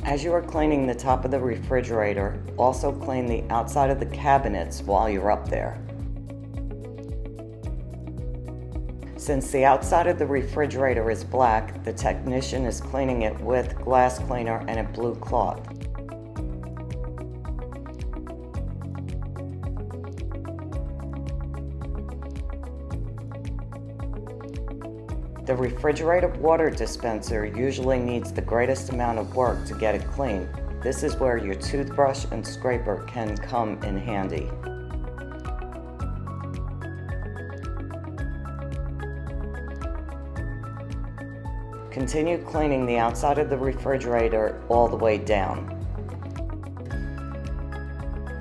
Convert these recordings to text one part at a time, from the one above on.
As you are cleaning the top of the refrigerator, also clean the outside of the cabinets while you're up there. Since the outside of the refrigerator is black, the technician is cleaning it with glass cleaner and a blue cloth. The refrigerator water dispenser usually needs the greatest amount of work to get it clean. This is where your toothbrush and scraper can come in handy. Continue cleaning the outside of the refrigerator all the way down.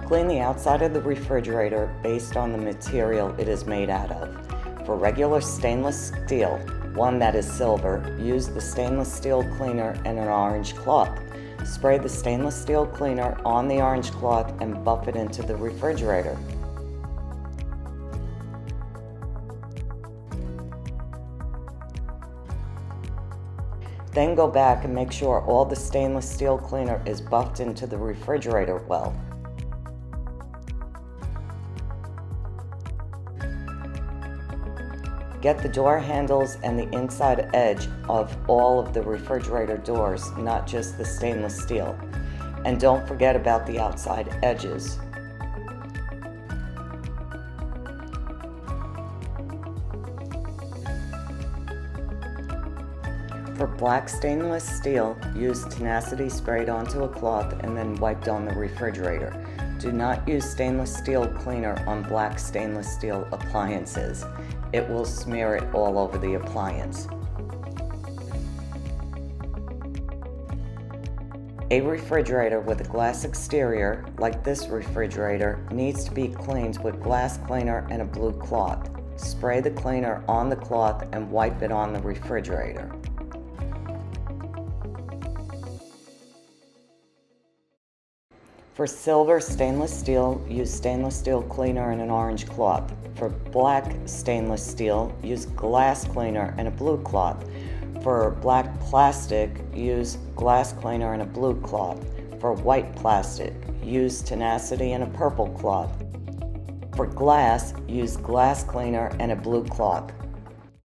Clean the outside of the refrigerator based on the material it is made out of. For regular stainless steel, one that is silver, use the stainless steel cleaner and an orange cloth. Spray the stainless steel cleaner on the orange cloth and buff it into the refrigerator. Then go back and make sure all the stainless steel cleaner is buffed into the refrigerator well. Get the door handles and the inside edge of all of the refrigerator doors, not just the stainless steel. And don't forget about the outside edges. For black stainless steel, use Tenacity sprayed onto a cloth and then wiped on the refrigerator. Do not use stainless steel cleaner on black stainless steel appliances. It will smear it all over the appliance. A refrigerator with a glass exterior, like this refrigerator, needs to be cleaned with glass cleaner and a blue cloth. Spray the cleaner on the cloth and wipe it on the refrigerator. For silver stainless steel, use stainless steel cleaner and an orange cloth. For black stainless steel, use glass cleaner and a blue cloth. For black plastic, use glass cleaner and a blue cloth. For white plastic, use Tenacity and a purple cloth. For glass, use glass cleaner and a blue cloth.